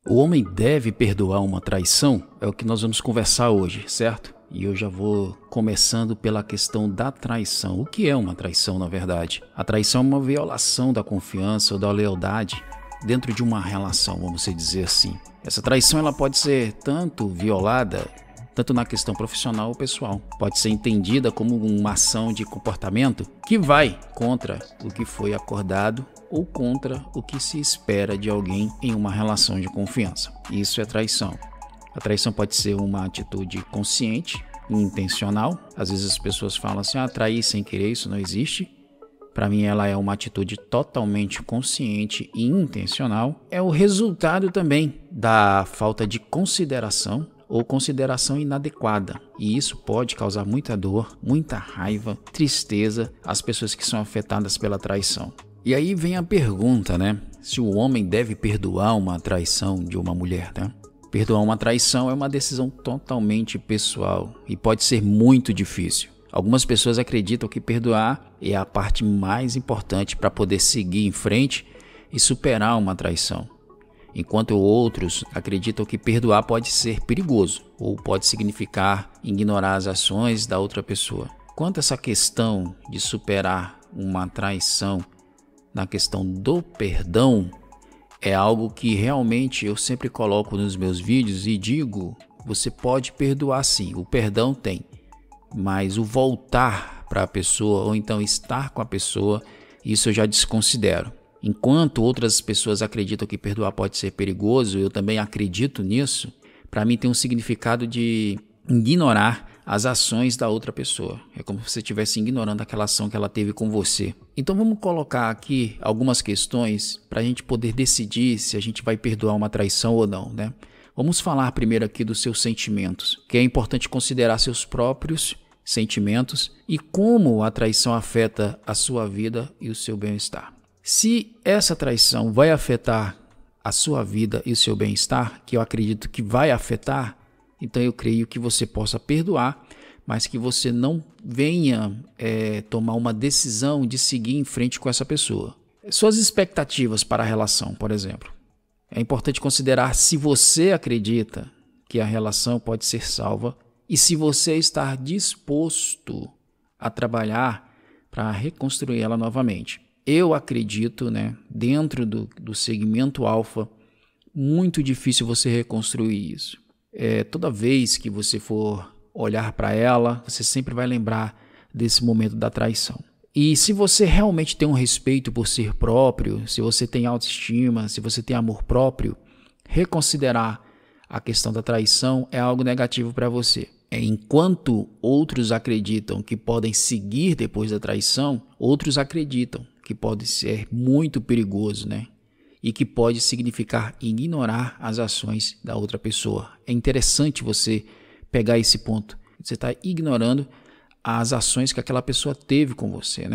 O homem deve perdoar uma traição? É o que nós vamos conversar hoje, certo? E eu já vou começando pela questão da traição. O que é uma traição, na verdade? A traição é uma violação da confiança ou da lealdade dentro de uma relação, vamos dizer assim. Essa traição ela pode ser tanto violada, tanto na questão profissional ou pessoal. Pode ser entendida como uma ação de comportamento que vai contra o que foi acordado ou contra o que se espera de alguém em uma relação de confiança. Isso é traição. A traição pode ser uma atitude consciente e intencional. Às vezes as pessoas falam assim, trair sem querer, isso não existe. Para mim ela é uma atitude totalmente consciente e intencional. É o resultado também da falta de consideração ou consideração inadequada. E isso pode causar muita dor, muita raiva, tristeza às pessoas que são afetadas pela traição. E aí vem a pergunta, né? Se o homem deve perdoar uma traição de uma mulher, né? Perdoar uma traição é uma decisão totalmente pessoal e pode ser muito difícil. Algumas pessoas acreditam que perdoar é a parte mais importante para poder seguir em frente e superar uma traição. Enquanto outros acreditam que perdoar pode ser perigoso ou pode significar ignorar as ações da outra pessoa. Quanto a essa questão de superar uma traição, na questão do perdão, é algo que realmente eu sempre coloco nos meus vídeos e digo, você pode perdoar sim, o perdão tem, mas o voltar para a pessoa ou então estar com a pessoa, isso eu já desconsidero. Enquanto outras pessoas acreditam que perdoar pode ser perigoso, eu também acredito nisso, para mim tem um significado de ignorar as ações da outra pessoa. É como se você estivesse ignorando aquela ação que ela teve com você. Então vamos colocar aqui algumas questões para a gente poder decidir se a gente vai perdoar uma traição ou não, né? Vamos falar primeiro aqui dos seus sentimentos, que é importante considerar seus próprios sentimentos e como a traição afeta a sua vida e o seu bem-estar. Se essa traição vai afetar a sua vida e o seu bem-estar, que eu acredito que vai afetar, então eu creio que você possa perdoar, mas que você não venha tomar uma decisão de seguir em frente com essa pessoa. Suas expectativas para a relação, por exemplo. É importante considerar se você acredita que a relação pode ser salva e se você está disposto a trabalhar para reconstruir ela novamente. Eu acredito, dentro do segmento alfa, muito difícil você reconstruir isso. Toda vez que você for olhar para ela, você sempre vai lembrar desse momento da traição. E se você realmente tem um respeito por si próprio, se você tem autoestima, se você tem amor próprio, reconsiderar a questão da traição é algo negativo para você. Enquanto outros acreditam que podem seguir depois da traição, outros acreditam que pode ser muito perigoso, e que pode significar ignorar as ações da outra pessoa. É interessante você pegar esse ponto. Você está ignorando as ações que aquela pessoa teve com você,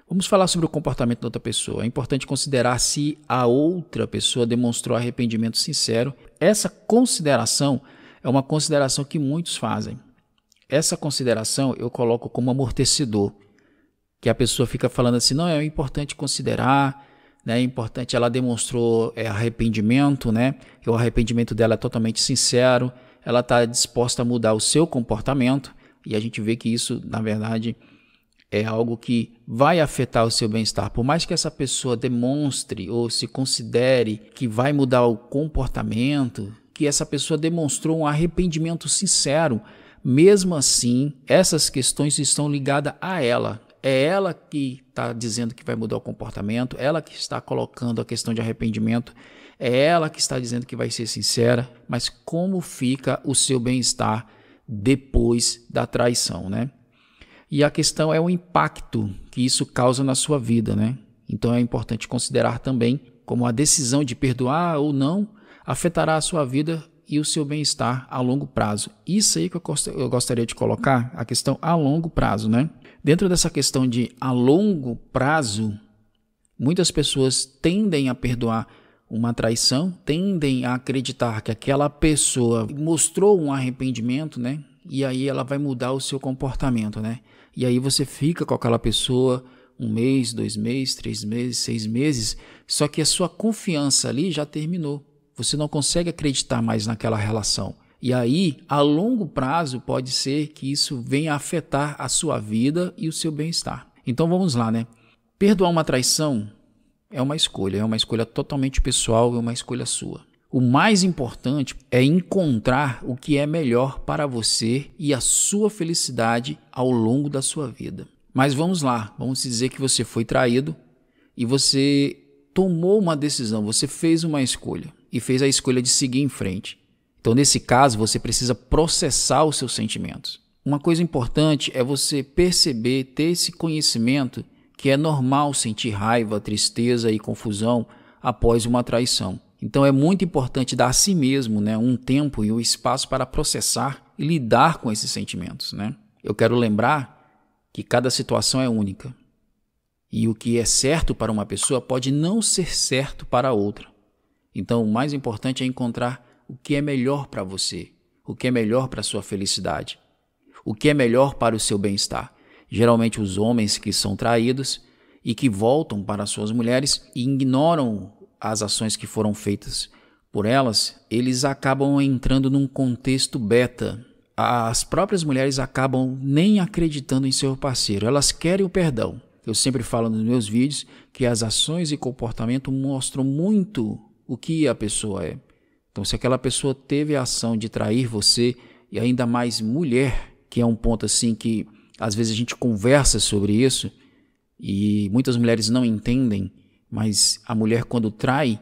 Vamos falar sobre o comportamento da outra pessoa. É importante considerar se a outra pessoa demonstrou arrependimento sincero. Essa consideração é uma consideração que muitos fazem. Essa consideração eu coloco como amortecedor, que a pessoa fica falando assim, não, é importante considerar, é importante, ela demonstrou arrependimento, que o arrependimento dela é totalmente sincero, ela está disposta a mudar o seu comportamento e a gente vê que isso, na verdade, é algo que vai afetar o seu bem-estar. Por mais que essa pessoa demonstre ou se considere que vai mudar o comportamento, que essa pessoa demonstrou um arrependimento sincero, mesmo assim, essas questões estão ligadas a ela. É ela que está dizendo que vai mudar o comportamento, ela que está colocando a questão de arrependimento, é ela que está dizendo que vai ser sincera, mas como fica o seu bem-estar depois da traição, E a questão é o impacto que isso causa na sua vida, Então é importante considerar também como a decisão de perdoar ou não afetará a sua vida e o seu bem-estar a longo prazo. Isso aí que eu gostaria de colocar, a questão a longo prazo, Dentro dessa questão de a longo prazo, muitas pessoas tendem a perdoar uma traição, tendem a acreditar que aquela pessoa mostrou um arrependimento, E aí ela vai mudar o seu comportamento, E aí você fica com aquela pessoa 1 mês, 2 meses, 3 meses, 6 meses, só que a sua confiança ali já terminou. você não consegue acreditar mais naquela relação. E aí, a longo prazo, pode ser que isso venha a afetar a sua vida e o seu bem-estar. Então vamos lá, né? Perdoar uma traição é uma escolha totalmente pessoal, é uma escolha sua. O mais importante é encontrar o que é melhor para você e a sua felicidade ao longo da sua vida. Mas vamos lá, vamos dizer que você foi traído e você tomou uma decisão, você fez uma escolha e fez a escolha de seguir em frente. Então, nesse caso, você precisa processar os seus sentimentos. Uma coisa importante é você perceber, ter esse conhecimento que é normal sentir raiva, tristeza e confusão após uma traição. Então é muito importante dar a si mesmo, né, um tempo e um espaço para processar e lidar com esses sentimentos, né? Eu quero lembrar que cada situação é única. E o que é certo para uma pessoa pode não ser certo para outra. Então o mais importante é encontrar o que é melhor para você, o que é melhor para a sua felicidade, o que é melhor para o seu bem-estar. Geralmente os homens que são traídos e que voltam para suas mulheres e ignoram as ações que foram feitas por elas, eles acabam entrando num contexto beta. As próprias mulheres acabam nem acreditando em seu parceiro, elas querem o perdão. Eu sempre falo nos meus vídeos que as ações e comportamento mostram muito o que a pessoa é. Então, se aquela pessoa teve a ação de trair você, e ainda mais mulher, que é um ponto assim que às vezes a gente conversa sobre isso e muitas mulheres não entendem, mas a mulher quando trai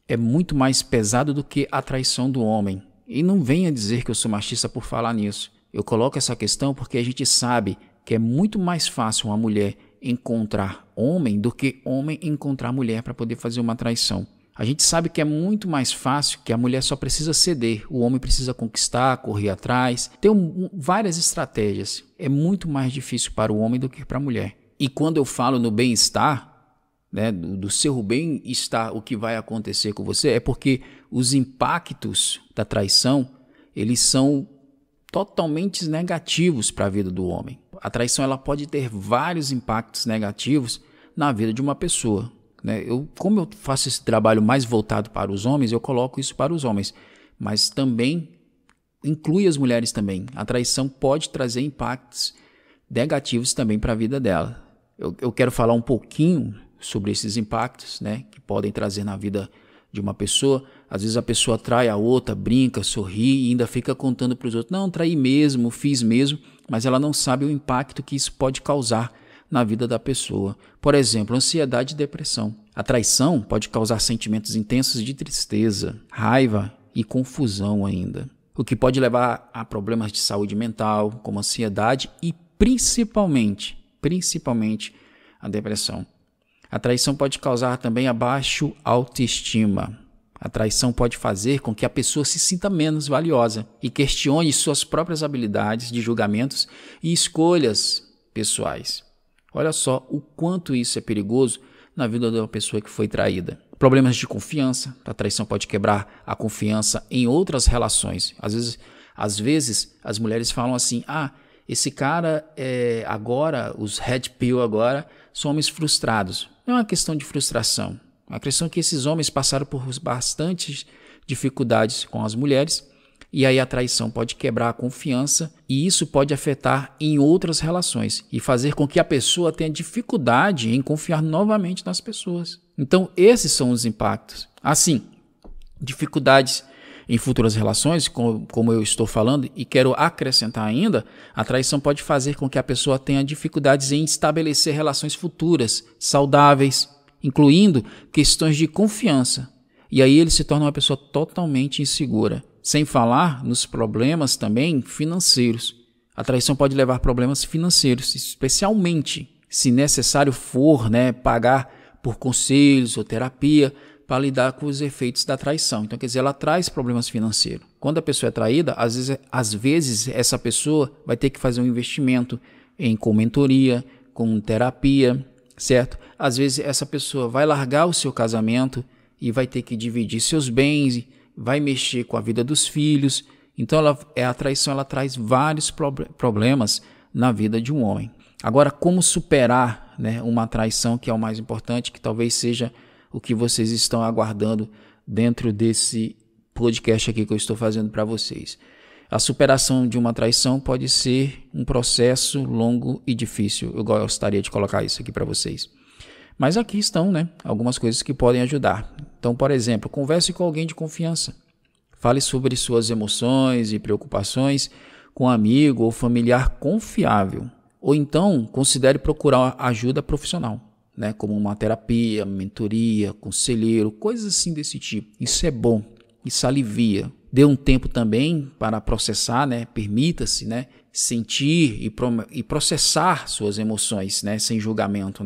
é muito mais pesado do que a traição do homem. E não venha dizer que eu sou machista por falar nisso. Eu coloco essa questão porque a gente sabe que é muito mais fácil uma mulher encontrar homem do que homem encontrar mulher para poder fazer uma traição. A gente sabe que é muito mais fácil, que a mulher só precisa ceder, o homem precisa conquistar, correr atrás. Tem várias estratégias. É muito mais difícil para o homem do que para a mulher. E quando eu falo no bem-estar, né, do seu bem-estar, o que vai acontecer com você, é porque os impactos da traição, eles são totalmente negativos para a vida do homem. A traição ela pode ter vários impactos negativos na vida de uma pessoa. Como eu faço esse trabalho mais voltado para os homens, eu coloco isso para os homens, mas também inclui as mulheres também. A traição pode trazer impactos negativos também para a vida dela. Eu quero falar um pouquinho sobre esses impactos, né, que podem trazer na vida de uma pessoa. Às vezes a pessoa trai a outra, brinca, sorri e ainda fica contando para os outros, não, traí mesmo, fiz mesmo, mas ela não sabe o impacto que isso pode causar na vida da pessoa. Por exemplo, ansiedade e depressão. A traição pode causar sentimentos intensos de tristeza, raiva e confusão ainda, o que pode levar a problemas de saúde mental, como ansiedade e principalmente a depressão. A traição pode causar também a baixa autoestima. A traição pode fazer com que a pessoa se sinta menos valiosa e questione suas próprias habilidades de julgamentos e escolhas pessoais. Olha só o quanto isso é perigoso na vida de uma pessoa que foi traída. Problemas de confiança. A traição pode quebrar a confiança em outras relações. Às vezes as mulheres falam assim, esse cara agora, os red pill agora, são homens frustrados. Não é uma questão de frustração. É uma questão que esses homens passaram por bastantes dificuldades com as mulheres e aí a traição pode quebrar a confiança e isso pode afetar em outras relações e fazer com que a pessoa tenha dificuldade em confiar novamente nas pessoas. Então, esses são os impactos. Assim, dificuldades em futuras relações, como eu estou falando, e quero acrescentar ainda, a traição pode fazer com que a pessoa tenha dificuldades em estabelecer relações futuras, saudáveis, incluindo questões de confiança. E aí ele se torna uma pessoa totalmente insegura. Sem falar nos problemas também financeiros. A traição pode levar a problemas financeiros, especialmente se necessário for, pagar por conselhos ou terapia para lidar com os efeitos da traição. Então, quer dizer, ela traz problemas financeiros. Quando a pessoa é traída, às vezes essa pessoa vai ter que fazer um investimento com mentoria, com terapia, certo? Às vezes essa pessoa vai largar o seu casamento e vai ter que dividir seus bens, vai mexer com a vida dos filhos. Então, a traição ela traz vários problemas na vida de um homem. Agora, como superar uma traição, que é o mais importante, que talvez seja o que vocês estão aguardando dentro desse podcast aqui que eu estou fazendo para vocês. A superação de uma traição pode ser um processo longo e difícil. Eu gostaria de colocar isso aqui para vocês. Mas aqui estão, algumas coisas que podem ajudar. Então, por exemplo, converse com alguém de confiança. Fale sobre suas emoções e preocupações com um amigo ou familiar confiável. Ou então, considere procurar ajuda profissional, como uma terapia, mentoria, conselheiro, coisas assim desse tipo. Isso é bom, isso alivia. Dê um tempo também para processar, permita-se, sentir e processar suas emoções, sem julgamento,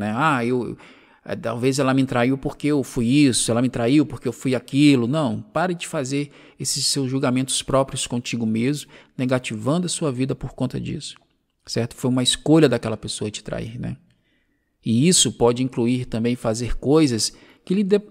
talvez ela me traiu porque eu fui isso, ela me traiu porque eu fui aquilo. Não, pare de fazer esses seus julgamentos próprios contigo mesmo, negativando a sua vida por conta disso, certo? Foi uma escolha daquela pessoa te trair, E isso pode incluir também fazer coisas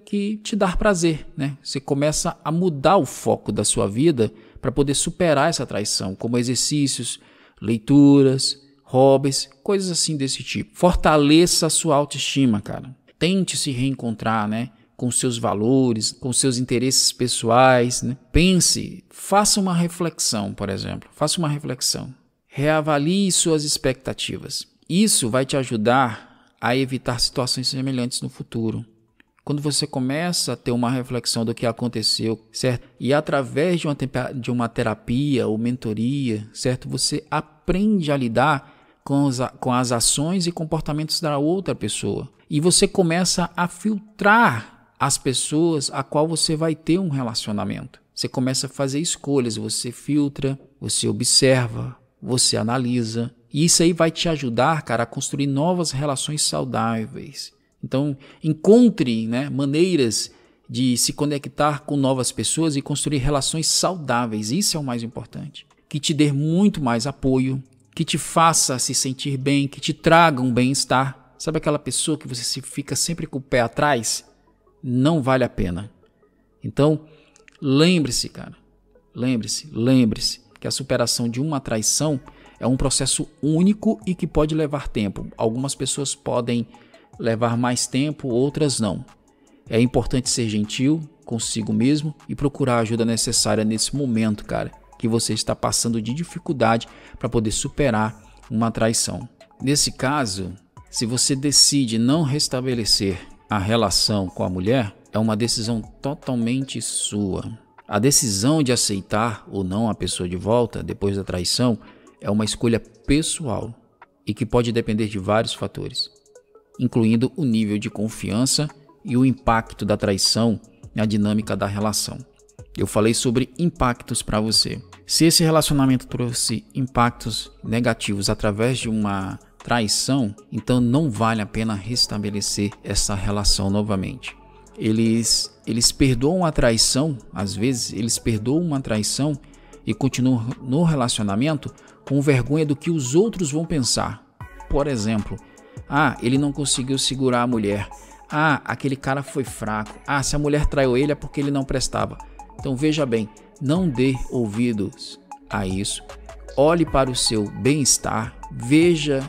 que te dá prazer, Você começa a mudar o foco da sua vida para poder superar essa traição, como exercícios, leituras, hobbies, coisas assim desse tipo. Fortaleça a sua autoestima, cara. Tente se reencontrar, com seus valores, com seus interesses pessoais, Pense, faça uma reflexão, por exemplo. Faça uma reflexão. Reavalie suas expectativas. Isso vai te ajudar a evitar situações semelhantes no futuro. Quando você começa a ter uma reflexão do que aconteceu, certo? E através de uma terapia ou mentoria, certo? Você aprende a lidar com as ações e comportamentos da outra pessoa. E você começa a filtrar as pessoas a qual você vai ter um relacionamento. Você começa a fazer escolhas, você filtra, você observa, você analisa. E isso aí vai te ajudar, cara, a construir novas relações saudáveis. Então, encontre maneiras de se conectar com novas pessoas e construir relações saudáveis. Isso é o mais importante. Que te dê muito mais apoio, que te faça se sentir bem, que te traga um bem-estar. Sabe aquela pessoa que você fica sempre com o pé atrás? Não vale a pena. Então, lembre-se, cara. Lembre-se que a superação de uma traição é um processo único e que pode levar tempo. Algumas pessoas podem levar mais tempo, outras não. É importante ser gentil consigo mesmo e procurar a ajuda necessária nesse momento, cara, que você está passando de dificuldade para poder superar uma traição. Nesse caso, se você decide não restabelecer a relação com a mulher, é uma decisão totalmente sua. A decisão de aceitar ou não a pessoa de volta depois da traição é uma escolha pessoal e que pode depender de vários fatores, incluindo o nível de confiança e o impacto da traição na dinâmica da relação. Eu falei sobre impactos para você. Se esse relacionamento trouxe impactos negativos através de uma traição, então não vale a pena restabelecer essa relação novamente. Eles perdoam a traição, às vezes eles perdoam uma traição e continuam no relacionamento com vergonha do que os outros vão pensar. Por exemplo, ele não conseguiu segurar a mulher. Aquele cara foi fraco. Se a mulher traiu ele é porque ele não prestava. Então veja bem, não dê ouvidos a isso. Olhe para o seu bem-estar. Veja,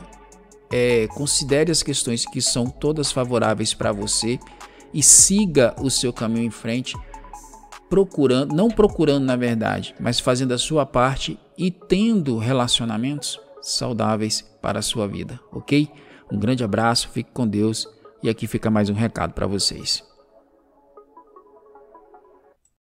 considere as questões que são todas favoráveis para você e siga o seu caminho em frente, não procurando na verdade, mas fazendo a sua parte e tendo relacionamentos saudáveis para a sua vida, ok? Um grande abraço, fique com Deus e aqui fica mais um recado para vocês.